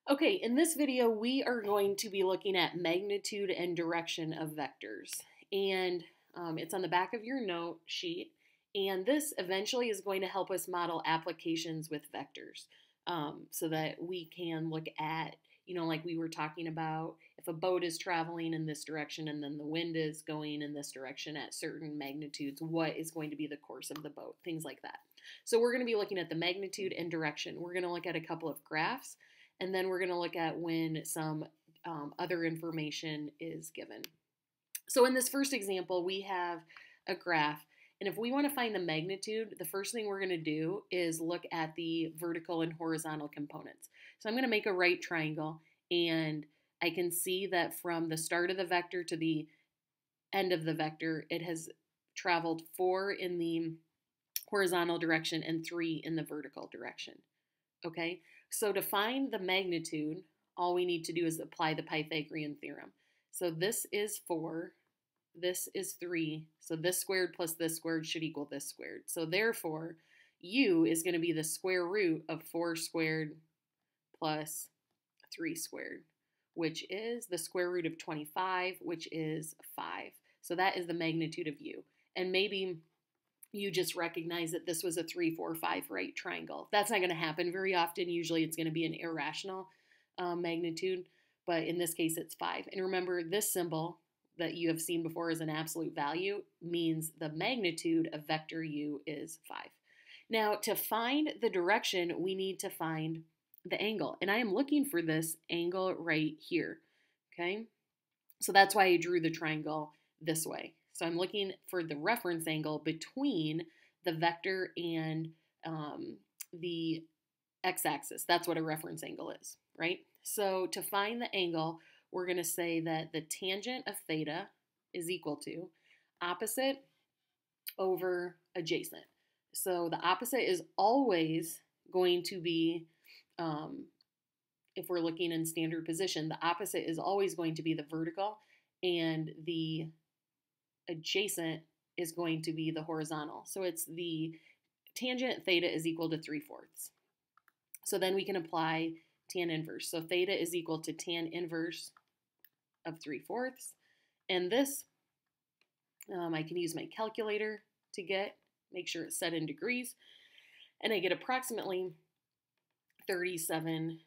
Okay, in this video, we are going to be looking at magnitude and direction of vectors. And it's on the back of your note sheet. And this eventually is going to help us model applications with vectors so that we can look at, like we were talking about, if a boat is traveling in this direction and then the wind is going in this direction at certain magnitudes, what is going to be the course of the boat, things like that. So we're going to be looking at the magnitude and direction. We're going to look at a couple of graphs and then we're going to look at when some other information is given. So in this first example, we have a graph. And if we want to find the magnitude, the first thing we're going to do is look at the vertical and horizontal components. So I'm going to make a right triangle, and I can see that from the start of the vector to the end of the vector, it has traveled 4 in the horizontal direction and 3 in the vertical direction. Okay, so to find the magnitude, all we need to do is apply the Pythagorean theorem. So this is 4, this is 3, so this squared plus this squared should equal this squared. So therefore, u is going to be the square root of 4 squared plus 3 squared, which is the square root of 25, which is 5. So that is the magnitude of u. And maybe you just recognize that this was a 3, 4, 5 right triangle. That's not going to happen very often. Usually it's going to be an irrational magnitude, but in this case it's 5. And remember, this symbol that you have seen before as an absolute value means the magnitude of vector u is 5. Now, to find the direction, we need to find the angle. And I am looking for this angle right here, okay? So that's why I drew the triangle this way. So I'm looking for the reference angle between the vector and the x-axis. That's what a reference angle is, right? So to find the angle, we're going to say that the tangent of theta is equal to opposite over adjacent. So the opposite is always going to be, if we're looking in standard position, the opposite is always going to be the vertical, and the adjacent is going to be the horizontal. So it's the tangent theta is equal to 3/4. So then we can apply tan inverse. So theta is equal to tan inverse of 3/4. And this, I can use my calculator to make sure it's set in degrees. And I get approximately 37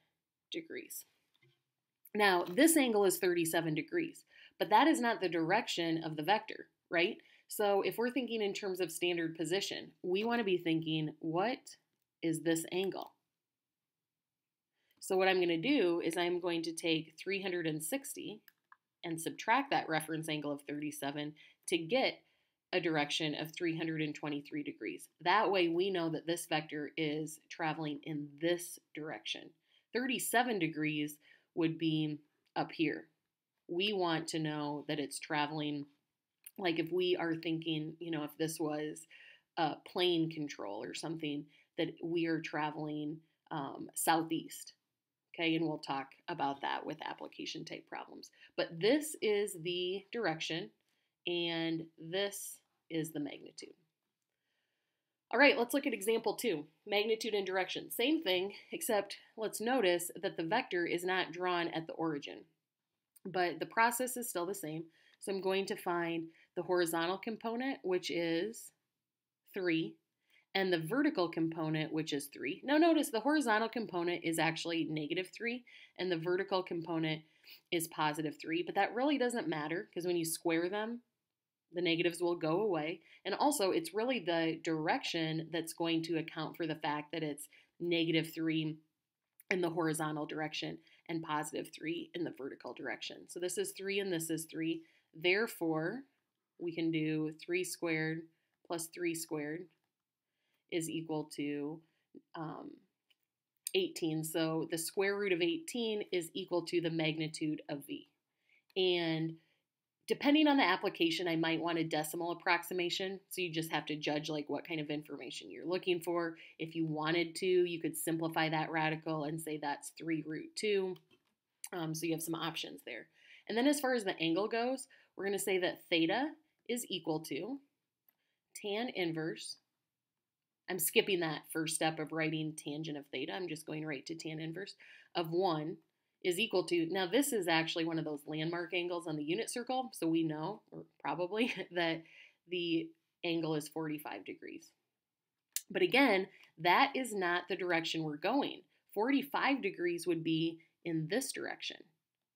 degrees. Now, this angle is 37 degrees, but that is not the direction of the vector, right? So if we're thinking in terms of standard position, we want to be thinking, what is this angle? So what I'm going to do is I'm going to take 360 and subtract that reference angle of 37 to get a direction of 323 degrees. That way we know that this vector is traveling in this direction. 37 degrees would be up here. We want to know that it's traveling, like if we are thinking, if this was a plane control or something, that we are traveling southeast. Okay, and we'll talk about that with application type problems. But this is the direction, and this is the magnitude. All right, let's look at example 2, magnitude and direction. Same thing, except let's notice that the vector is not drawn at the origin, but the process is still the same. So I'm going to find the horizontal component, which is 3, and the vertical component, which is 3. Now notice the horizontal component is actually -3, and the vertical component is +3, but that really doesn't matter because when you square them, the negatives will go away. And also, it's really the direction that's going to account for the fact that it's -3 in the horizontal direction and +3 in the vertical direction. So this is 3 and this is 3. Therefore, we can do 3 squared plus 3 squared is equal to 18. So the square root of 18 is equal to the magnitude of v. And depending on the application, I might want a decimal approximation. So you just have to judge like what kind of information you're looking for. If you wanted to, you could simplify that radical and say that's 3√2. So you have some options there. And then as far as the angle goes, we're going to say that theta is equal to tan inverse. I'm skipping that first step of writing tangent of theta. I'm just going right to tan inverse of 1 is equal to, now this is actually one of those landmark angles on the unit circle, so we know, or probably, that the angle is 45 degrees. But again, that is not the direction we're going. 45 degrees would be in this direction.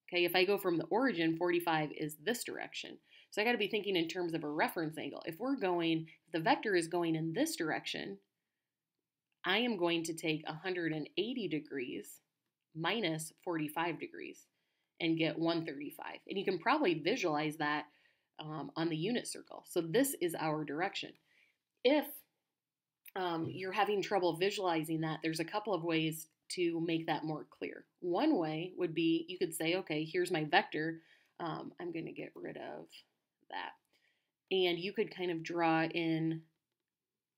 Okay, if I go from the origin, 45 is this direction. So I got to be thinking in terms of a reference angle. If the vector is going in this direction, I am going to take 180 degrees minus 45 degrees and get 135. And you can probably visualize that on the unit circle. So this is our direction. If you're having trouble visualizing that, there's a couple of ways to make that more clear. One way would be, you could say, okay, here's my vector. I'm going to get rid of that. And you could kind of draw in,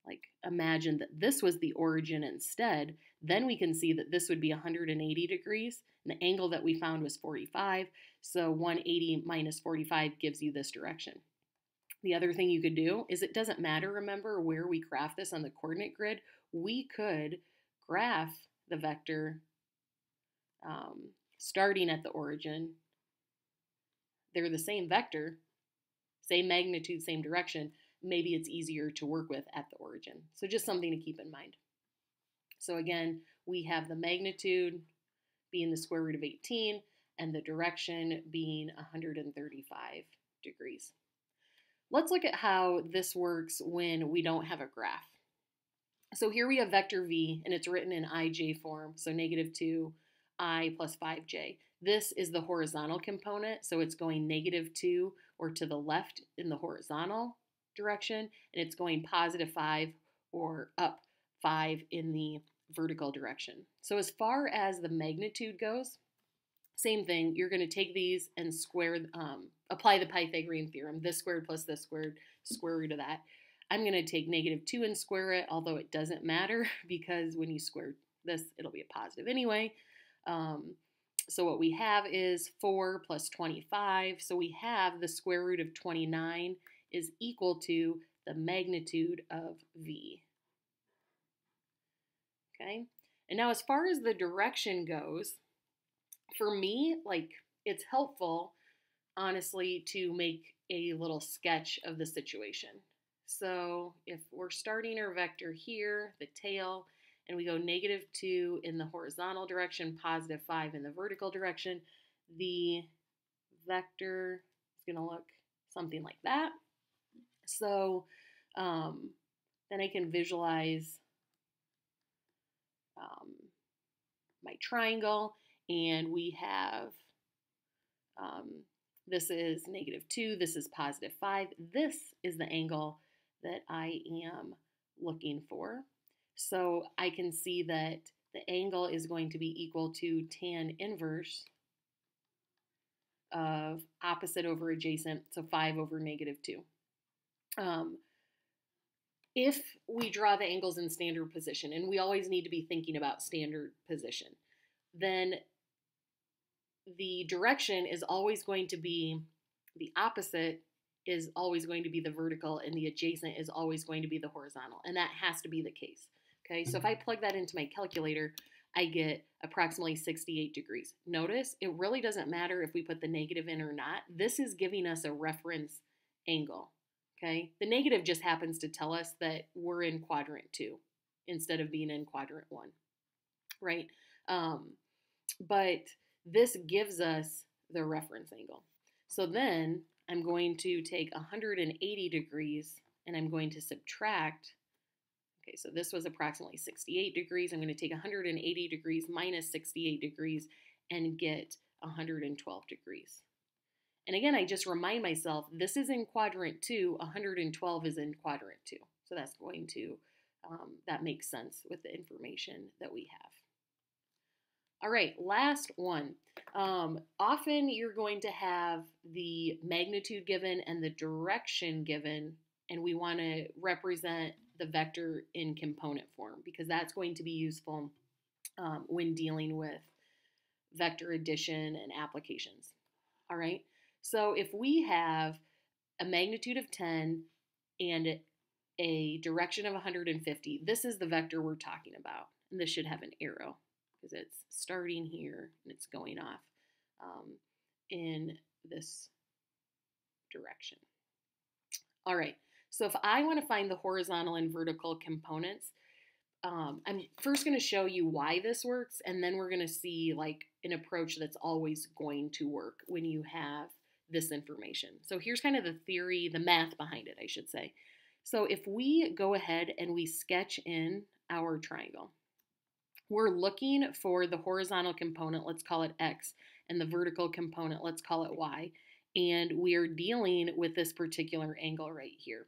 like, imagine that this was the origin instead. Then we can see that this would be 180 degrees. And the angle that we found was 45. So 180 minus 45 gives you this direction. The other thing you could do is, it doesn't matter, remember, where we graph this on the coordinate grid. We could graph the vector starting at the origin. They're the same vector, same magnitude, same direction. Maybe it's easier to work with at the origin. So just something to keep in mind. So again, we have the magnitude being the square root of 18 and the direction being 135 degrees. Let's look at how this works when we don't have a graph. So here we have vector v, and it's written in ij form, so -2i plus 5j. This is the horizontal component, so it's going -2 or to the left in the horizontal direction, and it's going +5 or up 5 in the vertical direction. So as far as the magnitude goes, same thing. You're going to take these and apply the Pythagorean theorem. This squared plus this squared, square root of that. I'm going to take -2 and square it, although it doesn't matter because when you square this, it'll be a positive anyway. So what we have is 4 plus 25. So we have the square root of 29 is equal to the magnitude of v. Okay? And now as far as the direction goes, for me, like, it's helpful, honestly, to make a little sketch of the situation. So if we're starting our vector here, the tail, and we go -2 in the horizontal direction, +5 in the vertical direction, the vector is going to look something like that. So then I can visualize my triangle, and we have, this is -2, this is +5. This is the angle that I am looking for. So I can see that the angle is going to be equal to tan inverse of opposite over adjacent, so 5 over -2. If we draw the angles in standard position, and we always need to be thinking about standard position, then the direction is always going to be, the opposite is always going to be the vertical, and the adjacent is always going to be the horizontal, and that has to be the case. Okay, so if I plug that into my calculator, I get approximately 68 degrees. Notice, it really doesn't matter if we put the negative in or not. This is giving us a reference angle. Okay, the negative just happens to tell us that we're in quadrant 2 instead of being in quadrant 1, right? But this gives us the reference angle. So then I'm going to take 180 degrees and I'm going to subtract. Okay, so this was approximately 68 degrees. I'm going to take 180 degrees minus 68 degrees and get 112 degrees. And again, I just remind myself, this is in quadrant 2, 112 is in quadrant 2. So that's going to, that makes sense with the information that we have. All right, last one. Often you're going to have the magnitude given and the direction given, and we want to represent the vector in component form because that's going to be useful when dealing with vector addition and applications. All right, so if we have a magnitude of 10 and a direction of 150, this is the vector we're talking about, and this should have an arrow. because it's starting here and it's going off in this direction. All right, so if I want to find the horizontal and vertical components, I'm first going to show you why this works, and then we're going to see like an approach that's always going to work when you have this information. So here's kind of the theory, the math behind it, I should say. So if we go ahead and we sketch in our triangle, we're looking for the horizontal component, let's call it X, and the vertical component, let's call it Y, and we are dealing with this particular angle right here.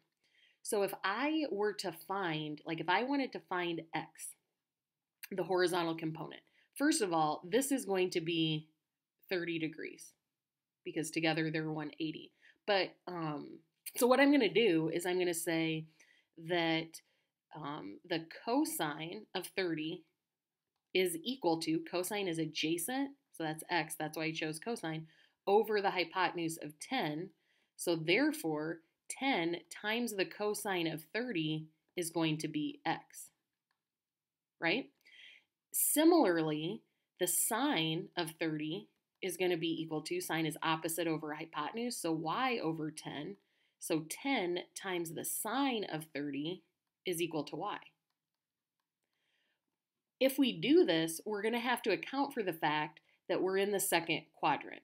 So if I were to find, like if I wanted to find X, the horizontal component, first of all, this is going to be 30 degrees because together they're 180. But, so what I'm going to do is I'm going to say that the cosine of 30 is equal to, cosine is adjacent, so that's X, that's why I chose cosine, over the hypotenuse of 10. So therefore, 10 times the cosine of 30 is going to be X, right? Similarly, the sine of 30 is going to be equal to, sine is opposite over hypotenuse, so Y over 10. So 10 times the sine of 30 is equal to Y. If we do this, we're going to have to account for the fact that we're in the second quadrant,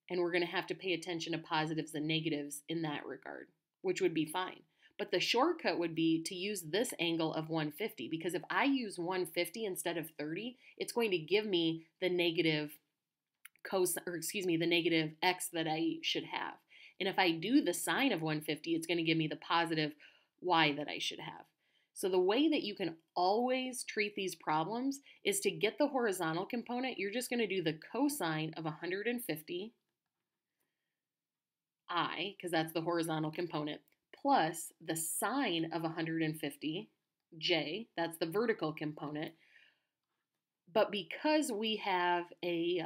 and we're going to have to pay attention to positives and negatives in that regard, which would be fine. But the shortcut would be to use this angle of 150, because if I use 150 instead of 30, it's going to give me the negative the negative X that I should have. And if I do the sine of 150, it's going to give me the positive Y that I should have. So the way that you can always treat these problems is to get the horizontal component, you're just going to do the cosine of 150 I, because that's the horizontal component, plus the sine of 150 J, that's the vertical component. But because we have a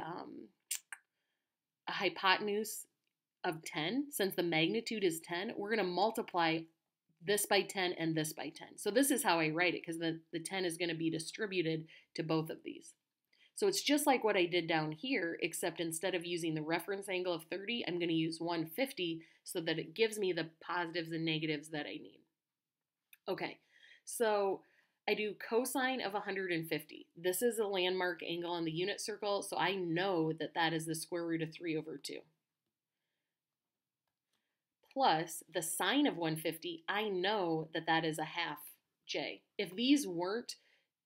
hypotenuse of 10, since the magnitude is 10, we're going to multiply this by 10 and this by 10. So this is how I write it, because the 10 is going to be distributed to both of these. So it's just like what I did down here, except instead of using the reference angle of 30, I'm going to use 150 so that it gives me the positives and negatives that I need. Okay, so I do cosine of 150. This is a landmark angle on the unit circle, so I know that that is the square root of 3 over 2. Plus the sine of 150, I know that that is a half J. If these weren't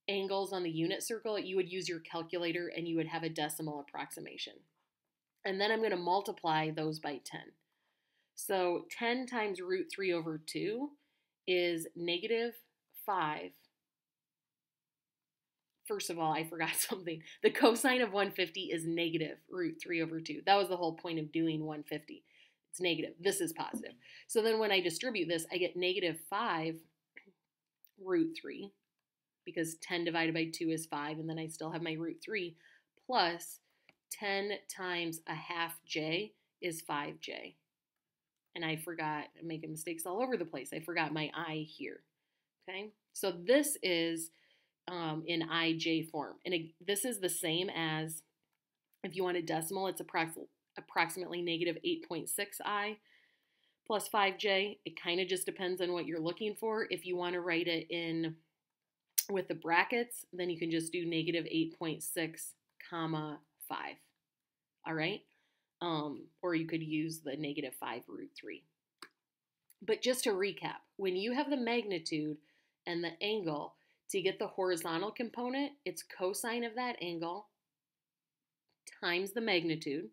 angles on the unit circle, you would use your calculator and you would have a decimal approximation. And then I'm going to multiply those by 10. So 10 times root 3 over 2 is negative 5. First of all, I forgot something. The cosine of 150 is negative root 3 over 2. That was the whole point of doing 150. It's negative. This is positive. So then when I distribute this, I get negative 5 root 3, because 10 divided by 2 is 5, and then I still have my root 3, plus 10 times a half J is 5J. And I forgot, I'm making mistakes all over the place. I forgot my I here. Okay, so this is in IJ form. And this is the same as, if you want a decimal, it's approximately negative 8.6 I plus 5J. It kind of just depends on what you're looking for. If you want to write it in with the brackets, then you can just do negative 8.6 comma 5. All right? Or you could use the negative 5 root 3. But just to recap, when you have the magnitude and the angle, to get the horizontal component, it's cosine of that angle times the magnitude.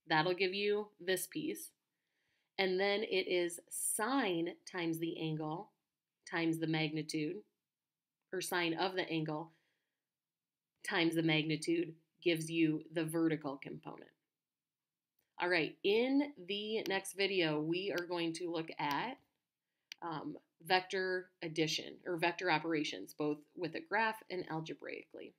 That'll give you this piece. And then it is sine times the angle times the magnitude, or sine of the angle times the magnitude, gives you the vertical component. All right, in the next video, we are going to look at vector addition, or vector operations, both with a graph and algebraically.